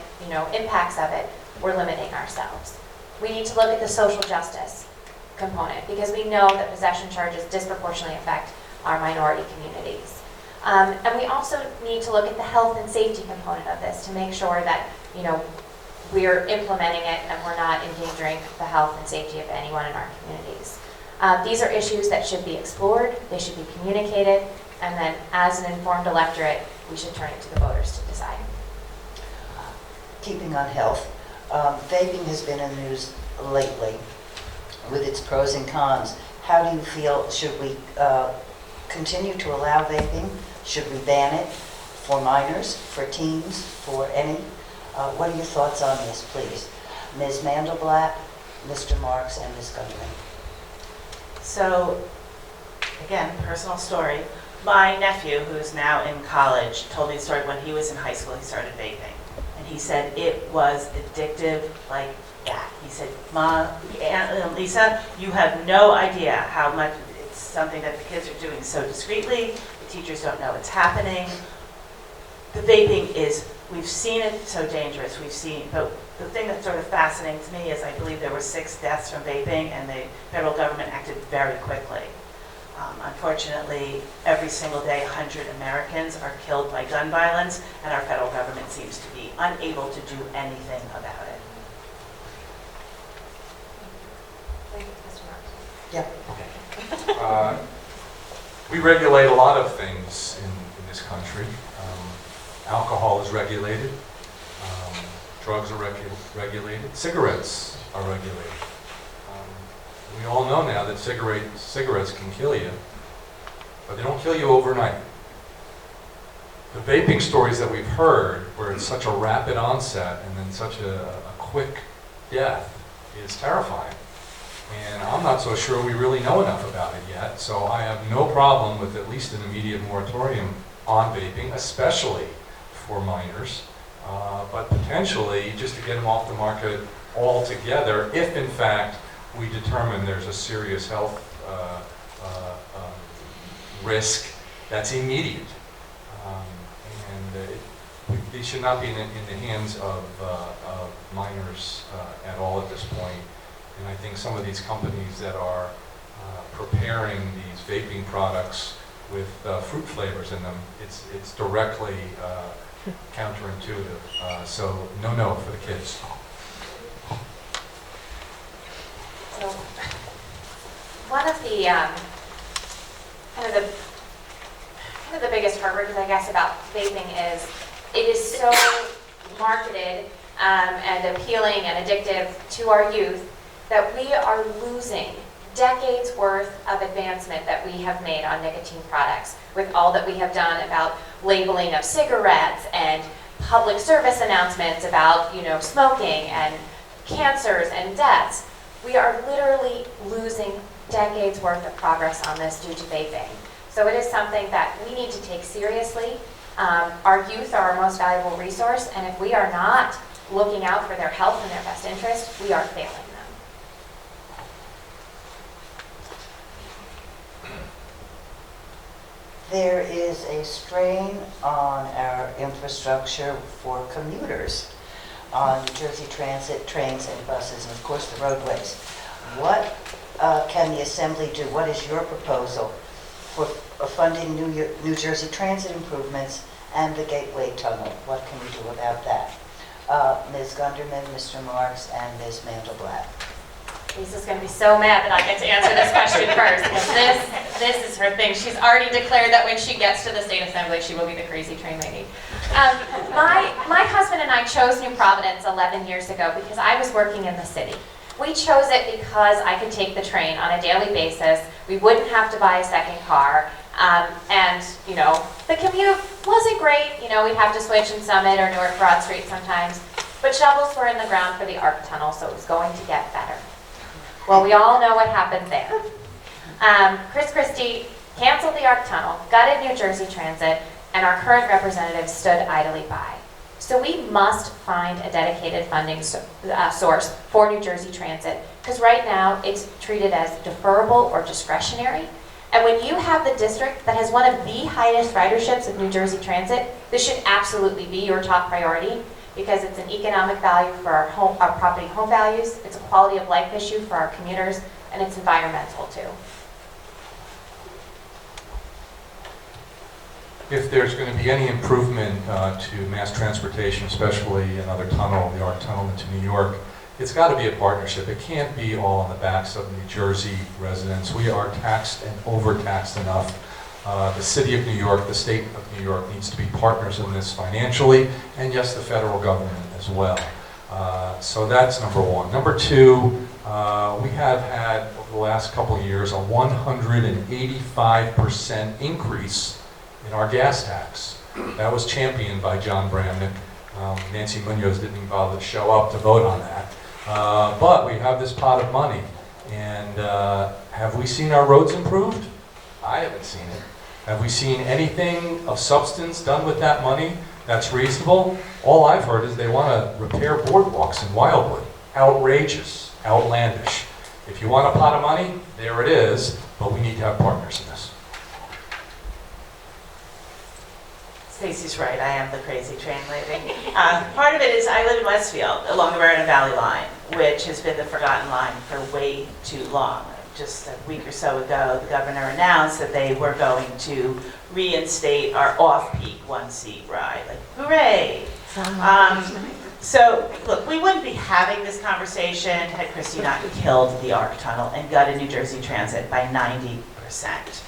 Speaker 3: impacts of it, we're limiting ourselves. We need to look at the social justice component, because we know that possession charges disproportionately affect our minority communities. And we also need to look at the health and safety component of this to make sure that, we're implementing it and we're not endangering the health and safety of anyone in our communities. These are issues that should be explored, they should be communicated, and then as an informed electorate, we should turn it to the voters to decide.
Speaker 2: Keeping on health, vaping has been in the news lately with its pros and cons. How do you feel, should we continue to allow vaping? Should we ban it for minors, for teens, for any? What are your thoughts on this, please? Ms. Mandelblatt, Mr. Marks, and Ms. Gunderman.
Speaker 4: So, again, personal story. My nephew, who's now in college, told me the story when he was in high school, he started vaping. And he said it was addictive like that. He said, Mom, Aunt Lisa, you have no idea how much it's something that the kids are doing so discreetly. The teachers don't know it's happening. The vaping is, we've seen it so dangerous. But the thing that's sort of fascinating to me is I believe there were 6 deaths from vaping, and the federal government acted very quickly. Unfortunately, every single day, 100 Americans are killed by gun violence, and our federal government seems to be unable to do anything about it.
Speaker 2: Yeah.
Speaker 5: We regulate a lot of things in this country. Alcohol is regulated. Drugs are regulated. Cigarettes are regulated. We all know now that cigarettes can kill you, but they don't kill you overnight. The vaping stories that we've heard, where it's such a rapid onset and then such a quick death, is terrifying. And I'm not so sure we really know enough about it yet, so I have no problem with at least an immediate moratorium on vaping, especially for minors, but potentially just to get them off the market altogether, if in fact we determine there's a serious health risk that's immediate. These should not be in the hands of minors at all at this point. And I think some of these companies that are preparing these vaping products with fruit flavors in them, it's directly counterintuitive. So no for the kids.
Speaker 3: So, one of the kind of the biggest heartbreakers, I guess, about vaping is it is so marketed and appealing and addictive to our youth that we are losing decades worth of advancement that we have made on nicotine products with all that we have done about labeling of cigarettes and public service announcements about, smoking and cancers and deaths. We are literally losing decades worth of progress on this due to vaping. So it is something that we need to take seriously. Our youth are our most valuable resource, and if we are not looking out for their health and their best interest, we are failing them.
Speaker 2: There is a strain on our infrastructure for commuters on New Jersey Transit, trains and buses, and of course the roadways. What can the Assembly do? What is your proposal for funding New Jersey Transit improvements and the Gateway Tunnel? What can we do about that? Ms. Gunderman, Mr. Marks, and Ms. Mandelblatt.
Speaker 3: Lisa's going to be so mad that I get to answer this question first, because this is her thing. She's already declared that when she gets to the State Assembly, she will be the crazy train lady. My husband and I chose New Providence 11 years ago because I was working in the city. We chose it because I could take the train on a daily basis. We wouldn't have to buy a second car. And the commute wasn't great. We'd have to switch in Summit or Newark Broad Street sometimes. But shovels were in the ground for the ARC tunnel, so it was going to get better. Well, we all know what happened there. Chris Christie canceled the ARC tunnel, gutted New Jersey Transit, and our current representative stood idly by. So we must find a dedicated funding source for New Jersey Transit, because right now it's treated as deferrable or discretionary. And when you have the district that has one of the highest riderships of New Jersey Transit, this should absolutely be your top priority, because it's an economic value for our property home values, it's a quality of life issue for our commuters, and it's environmental too.
Speaker 5: If there's going to be any improvement to mass transportation, especially another tunnel, the ARC tunnel into New York, it's got to be a partnership. It can't be all on the backs of New Jersey residents. We are taxed and overtaxed enough. The city of New York, the state of New York needs to be partners in this financially, and yes, the federal government as well. So that's number one. Number two, we have had over the last couple of years, a 185% increase in our gas tax. That was championed by John Bramnick. Nancy Munoz didn't even bother to show up to vote on that. But we have this pot of money. And have we seen our roads improved? I haven't seen it. Have we seen anything of substance done with that money that's reasonable? All I've heard is they want to repair boardwalks in Wildwood. Outrageous, outlandish. If you want a pot of money, there it is, but we need to have partners in this.
Speaker 4: Stacey's right, I am the crazy train lady. Part of it is I live in Westfield along the Vernon Valley line, which has been the forgotten line for way too long. Just a week or so ago, the governor announced that they were going to reinstate our off-peak one-seat ride. Like, hooray! So, look, we wouldn't be having this conversation had Christie not killed the ARC tunnel and gutted New Jersey Transit by 90%.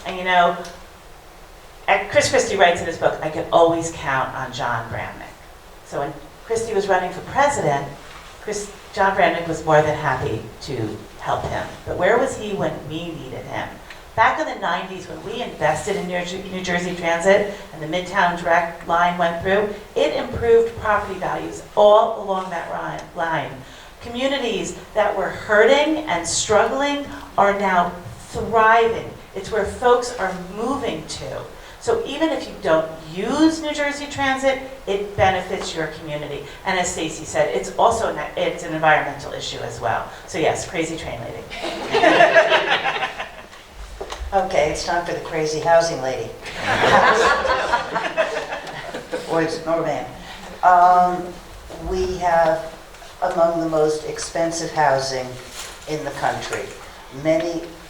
Speaker 4: And you know, Chris Christie writes in his book, I could always count on John Bramnick. So when Christie was running for president, John Bramnick was more than happy to help him. But where was he when we needed him? Back in the 90s, when we invested in New Jersey Transit and the Midtown Direct line went through, it improved property values all along that line. Communities that were hurting and struggling are now thriving. It's where folks are moving to. So even if you don't use New Jersey Transit, it benefits your community. And as Stacey said, it's also it's an environmental issue as well. So yes, crazy train lady.
Speaker 2: Okay, it's time for the crazy housing lady. Or it's not a man. We have among the most expensive housing in the country.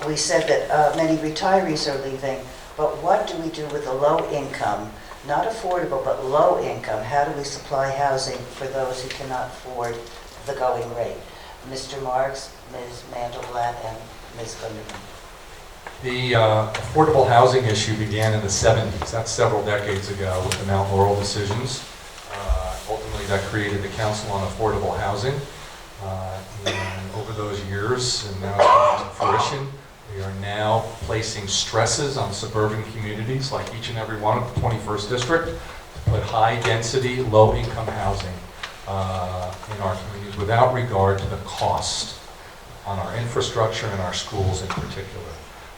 Speaker 2: We said that many retirees are leaving, but what do we do with the low income, not affordable, but low income? How do we supply housing for those who cannot afford the going rate? Mr. Marks, Ms. Mandelblatt, and Ms. Gunderman.
Speaker 5: The affordable housing issue began in the 70s. That's several decades ago with the Mount Laurel decisions. Ultimately, that created the Council on Affordable Housing. And over those years, and now it's coming to fruition, we are now placing stresses on suburban communities like each and every one of the 21st District to put high-density, low-income housing in our communities without regard to the cost on our infrastructure and our schools in particular.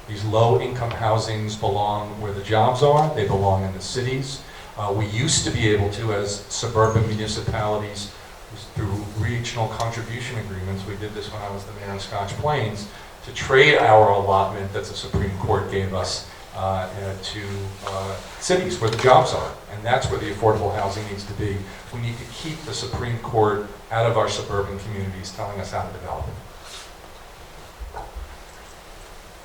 Speaker 5: These low-income housings belong where the jobs are. They belong in the cities. We used to be able to, as suburban municipalities, through regional contribution agreements, we did this when I was the mayor in Scotch Plains, to trade our allotment that the Supreme Court gave us to cities where the jobs are. And that's where the affordable housing needs to be. We need to keep the Supreme Court out of our suburban communities telling us how to develop it.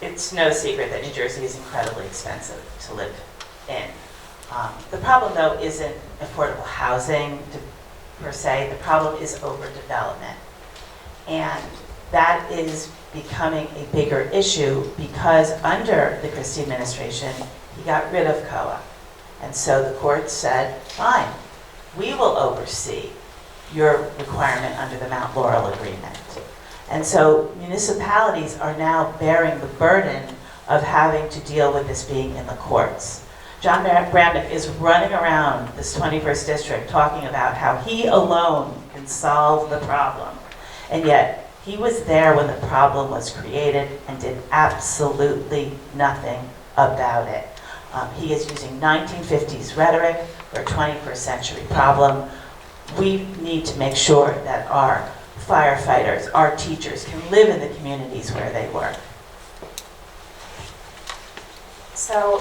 Speaker 4: It's no secret that New Jersey is incredibly expensive to live in. The problem, though, isn't affordable housing per se. The problem is overdevelopment. And that is becoming a bigger issue because under the Christie administration, he got rid of COA. And so the court said, fine, we will oversee your requirement under the Mount Laurel Agreement. And so municipalities are now bearing the burden of having to deal with this being in the courts. John Bramnick is running around this 21st District talking about how he alone can solve the problem. And yet, he was there when the problem was created and did absolutely nothing about it. He is using 1950s rhetoric for a 21st century problem. We need to make sure that our firefighters, our teachers can live in the communities where they work.
Speaker 3: So,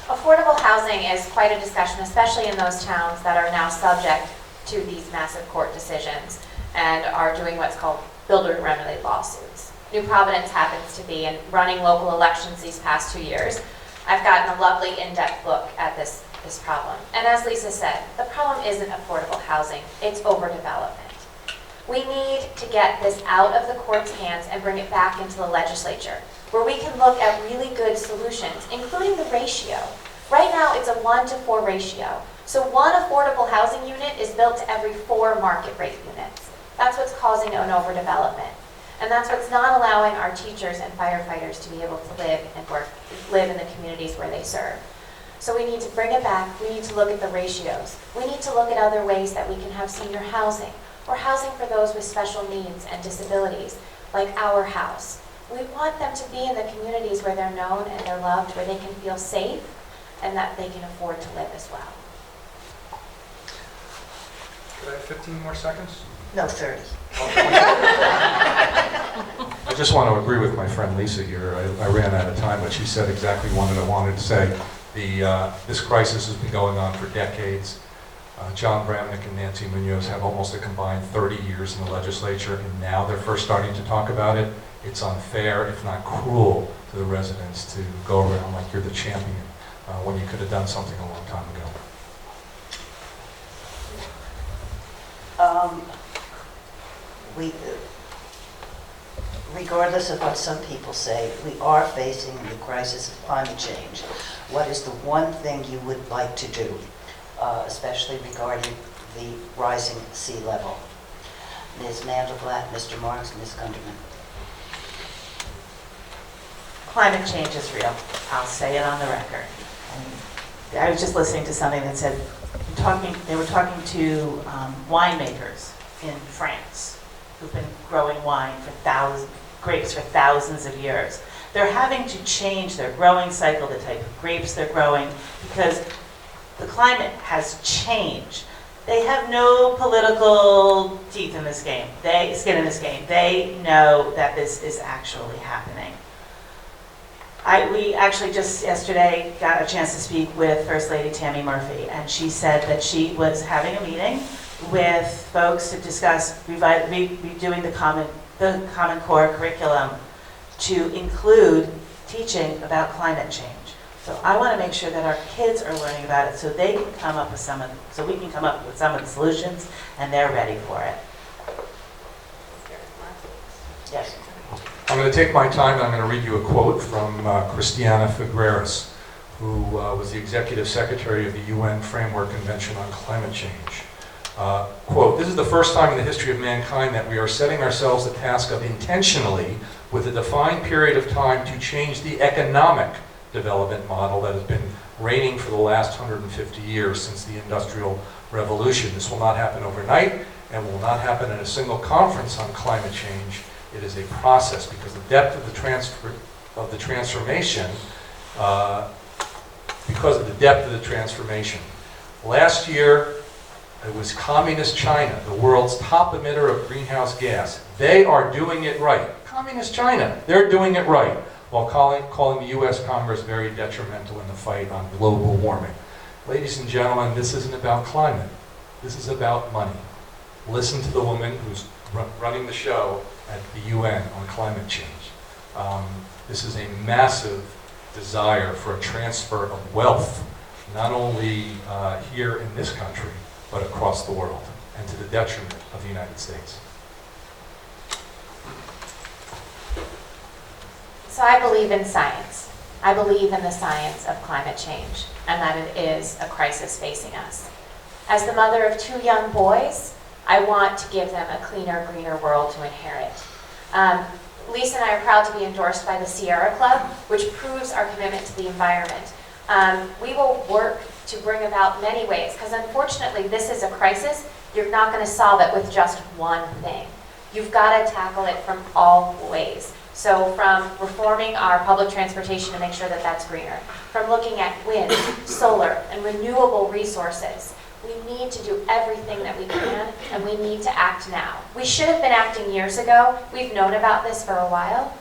Speaker 3: affordable housing is quite a discussion, especially in those towns that are now subject to these massive court decisions and are doing what's called builder-remedy lawsuits. New Providence happens to be in running local elections these past 2 years. I've gotten a lovely in-depth look at this problem. And as Lisa said, the problem isn't affordable housing, it's overdevelopment. We need to get this out of the court's hands and bring it back into the legislature, where we can look at really good solutions, including the ratio. Right now, it's a 1-to-4 ratio. So one affordable housing unit is built to every 4 market rate units. That's what's causing an overdevelopment. And that's what's not allowing our teachers and firefighters to be able to live in the communities where they serve. So we need to bring it back. We need to look at the ratios. We need to look at other ways that we can have senior housing or housing for those with special needs and disabilities, like Our House. We want them to be in the communities where they're known and they're loved, where they can feel safe and that they can afford to live as well.
Speaker 5: Could I have 15 more seconds?
Speaker 2: No, 30.
Speaker 5: I just want to agree with my friend Lisa here. I ran out of time, but she said exactly what I wanted to say. This crisis has been going on for decades. John Bramnick and Nancy Munoz have almost a combined 30 years in the legislature, and now they're first starting to talk about it. It's unfair, if not cruel, to the residents to go around like you're the champion when you could have done something a long time ago.
Speaker 2: Regardless of what some people say, we are facing the crisis of climate change. What is the one thing you would like to do, especially regarding the rising sea level? Ms. Mandelblatt, Mr. Marks, Ms. Gunderman.
Speaker 4: Climate change is real. I'll say it on the record. I was just listening to something that said, they were talking to winemakers in France who've been growing grapes for thousands of years. They're having to change their growing cycle, the type of grapes they're growing, because the climate has changed. They have no political teeth in this game, skin in this game. They know that this is actually happening. We actually just yesterday got a chance to speak with First Lady Tammy Murphy, and she said that she was having a meeting with folks to discuss redoing the Common Core curriculum to include teaching about climate change. So I want to make sure that our kids are learning about it so they can come up with so we can come up with some of the solutions and they're ready for it. Yes.
Speaker 5: I'm going to take my time and I'm going to read you a quote from Christiana Figueres, who was the Executive Secretary of the UN Framework Convention on Climate Change. Quote, "This is the first time in the history of mankind that we are setting ourselves the task of intentionally, with a defined period of time, to change the economic development model that has been reigning for the last 150 years since the Industrial Revolution. This will not happen overnight and will not happen in a single conference on climate change. It is a process because the depth of the transformation, Last year, it was communist China, the world's top emitter of greenhouse gas. They are doing it right. Communist China, they're doing it right, while calling the U.S. Congress very detrimental in the fight on global warming. Ladies and gentlemen, this isn't about climate. This is about money. Listen to the woman who's running the show at the UN on climate change. This is a massive desire for a transfer of wealth, not only here in this country, but across the world, and to the detriment of the United States.
Speaker 3: So I believe in science. I believe in the science of climate change and that it is a crisis facing us. As the mother of 2 young boys, I want to give them a cleaner, greener world to inherit. Lisa and I are proud to be endorsed by the Sierra Club, which proves our commitment to the environment. We will work to bring about many ways, because unfortunately this is a crisis. You're not going to solve it with just one thing. You've got to tackle it from all ways. So from reforming our public transportation to make sure that that's greener, from looking at wind, solar, and renewable resources. We need to do everything that we can, and we need to act now. We should have been acting years ago. We've known about this for a while.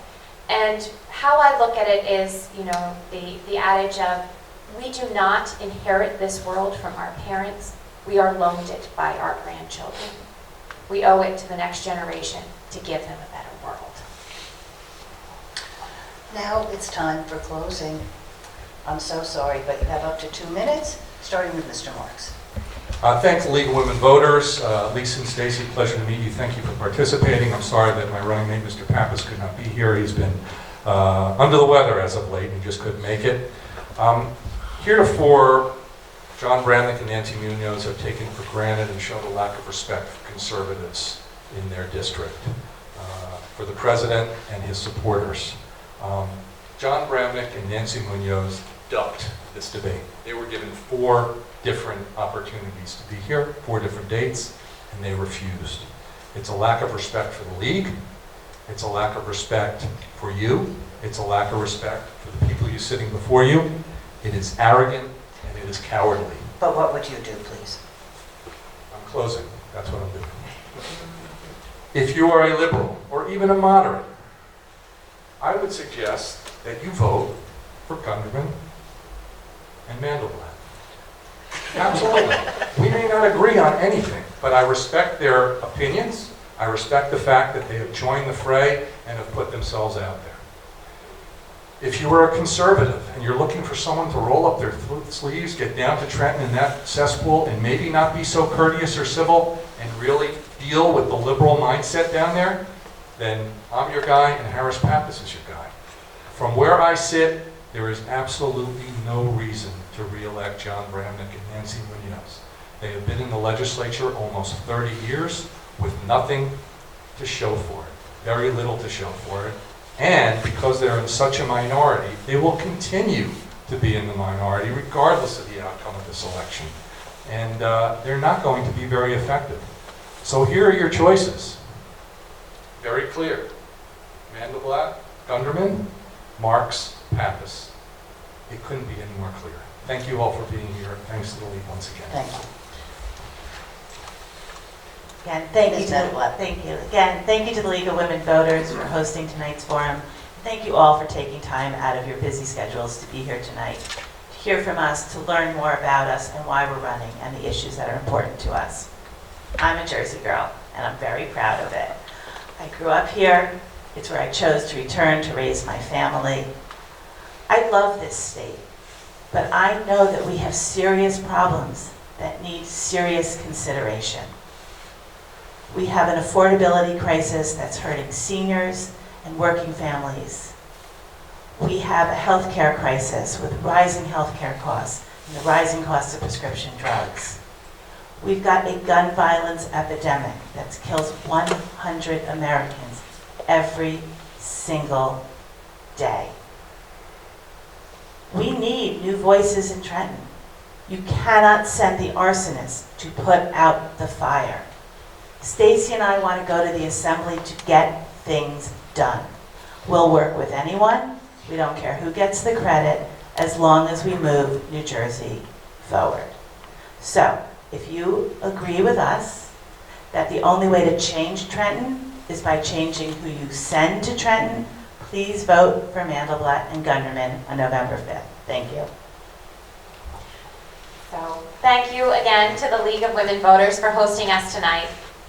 Speaker 3: And how I look at it is, the adage of, we do not inherit this world from our parents. We are loaned it by our grandchildren. We owe it to the next generation to give them a better world.
Speaker 2: Now it's time for closing. I'm so sorry, but you have up to 2 minutes, starting with Mr. Marks.
Speaker 5: Thank the League of Women Voters. Lisa and Stacey, pleasure to meet you. Thank you for participating. I'm sorry that my running mate, Mr. Pappas, could not be here. He's been under the weather as of late and just couldn't make it. Heretofore, John Bramnick and Nancy Munoz have taken for granted and shown a lack of respect for conservatives in their district. for the president and his supporters. John Bramnick and Nancy Munoz ducked this debate. They were given 4 different opportunities to be here, 4 different dates, and they refused. It's a lack of respect for the league. It's a lack of respect for you. It's a lack of respect for the people you sitting before you. It is arrogant and it is cowardly.
Speaker 2: But what would you do, please?
Speaker 5: I'm closing. That's what I'm doing. If you are a liberal or even a moderate, I would suggest that you vote for Gunderman and Mandelblatt. Absolutely. We may not agree on anything, but I respect their opinions. I respect the fact that they have joined the fray and have put themselves out there. If you are a conservative and you're looking for someone to roll up their sleeves, get down to Trenton in that cesspool, and maybe not be so courteous or civil, and really deal with the liberal mindset down there, then I'm your guy and Harris Pappas is your guy. From where I sit, there is absolutely no reason to re-elect John Bramnick and Nancy Munoz. They have been in the legislature almost 30 years with nothing to show for it, very little to show for it. And because they're in such a minority, they will continue to be in the minority regardless of the outcome of this election. And they're not going to be very effective. So here are your choices. Very clear. Mandelblatt, Gunderman, Marks, Pappas. It couldn't be any more clear. Thank you all for being here. Thanks to the league once again.
Speaker 2: Thank you.
Speaker 4: Again, thank you
Speaker 2: Ms.
Speaker 4: to
Speaker 2: Mandelblatt.
Speaker 4: thank you to the League of Women Voters for hosting tonight's forum. Thank you all for taking time out of your busy schedules to be here tonight, to hear from us, to learn more about us and why we're running and the issues that are important to us. I'm a Jersey girl, and I'm very proud of it. I grew up here. It's where I chose to return to raise my family. I love this state, but I know that we have serious problems that need serious consideration. We have an affordability crisis that's hurting seniors and working families. We have a healthcare crisis with rising healthcare costs and the rising costs of prescription drugs. We've got a gun violence epidemic that kills 100 Americans every single day. We need new voices in Trenton. You cannot send the arsonist to put out the fire. Stacey and I want to go to the assembly to get things done. We'll work with anyone. We don't care who gets the credit as long as we move New Jersey forward. So, if you agree with us that the only way to change Trenton is by changing who you send to Trenton, please vote for Mandelblatt and Gunderman on November 5th. Thank you.
Speaker 3: So, thank you again to the League of Women Voters for hosting us tonight,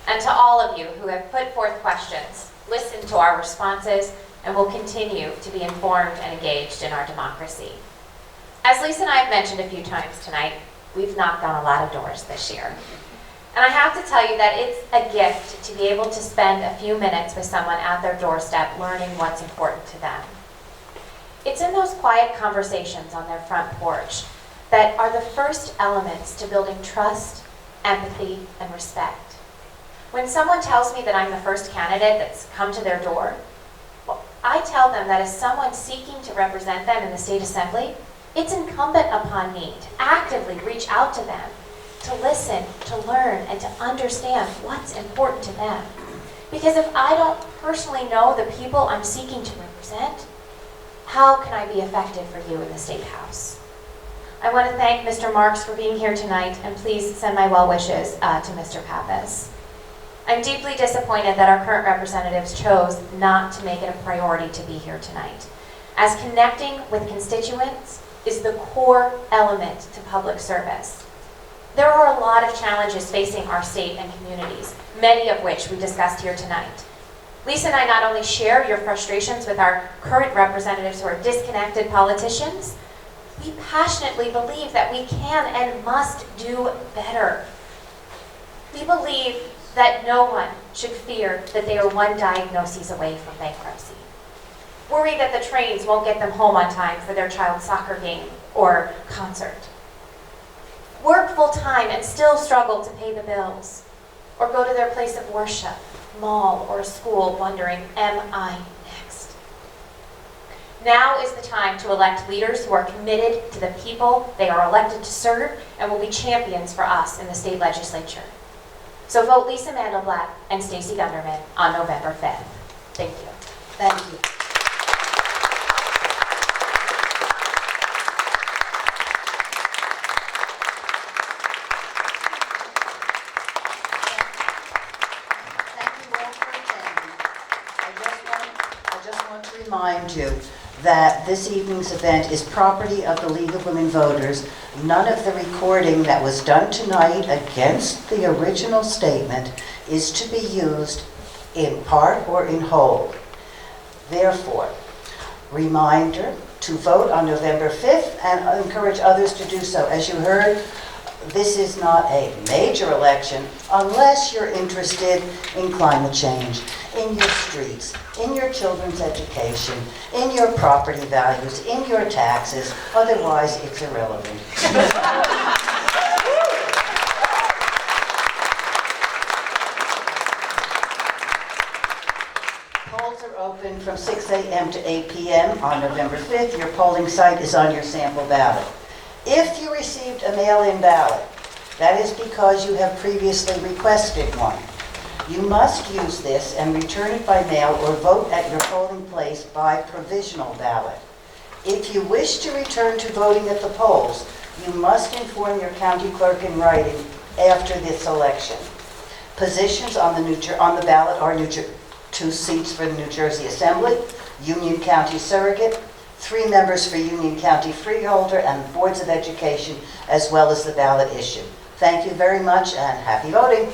Speaker 3: and to all of you who have put forth questions, listened to our responses, and will continue to be informed and engaged in our democracy. As Lisa and I have mentioned a few times tonight, we've knocked on a lot of doors this year. And I have to tell you that it's a gift to be able to spend a few minutes with someone at their doorstep learning what's important to them. It's in those quiet conversations on their front porch that are the first elements to building trust, empathy, and respect. When someone tells me that I'm the first candidate that's come to their door, well, I tell them that as someone seeking to represent them in the state assembly, it's incumbent upon me to actively reach out to them, to listen, to learn, and to understand what's important to them. Because if I don't personally know the people I'm seeking to represent, how can I be effective for you in the State House? I want to thank Mr. Marks for being here tonight, and please send my well wishes to Mr. Pappas. I'm deeply disappointed that our current representatives chose not to make it a priority to be here tonight, as connecting with constituents is the core element to public service. There are a lot of challenges facing our state and communities, many of which we discussed here tonight. Lisa and I not only share your frustrations with our current representatives who are disconnected politicians, we passionately believe that we can and must do better. We believe that no one should fear that they are one diagnosis away from bankruptcy. Worry that the trains won't get them home on time for their child's soccer game or concert. Work full-time and still struggle to pay the bills, or go to their place of worship, mall, or a school wondering, am I next? Now is the time to elect leaders who are committed to the people they are elected to serve and will be champions for us in the state legislature. So vote Lisa Mandelblatt and Stacey Gunderman on November 5th. Thank you.
Speaker 2: Thank you. Thank you all for attending. I just want to remind you that this evening's event is property of the League of Women Voters. None of the recording that was done tonight against the original statement is to be used in part or in whole. Therefore, reminder to vote on November 5th and encourage others to do so. As you heard, this is not a major election unless you're interested in climate change, in your streets, in your children's education, in your property values, in your taxes. Otherwise, it's irrelevant. Polls are open from 6 a.m. to 8 p.m. on November 5th. Your polling site is on your sample ballot. If you received a mail-in ballot, that is because you have previously requested one. You must use this and return it by mail or vote at your polling place by provisional ballot. If you wish to return to voting at the polls, you must inform your county clerk in writing after this election. Positions on the ballot are 2 seats for the New Jersey Assembly, Union County Surrogate, 3 members for Union County Freeholder and Boards of Education, as well as the ballot issue. Thank you very much and happy voting.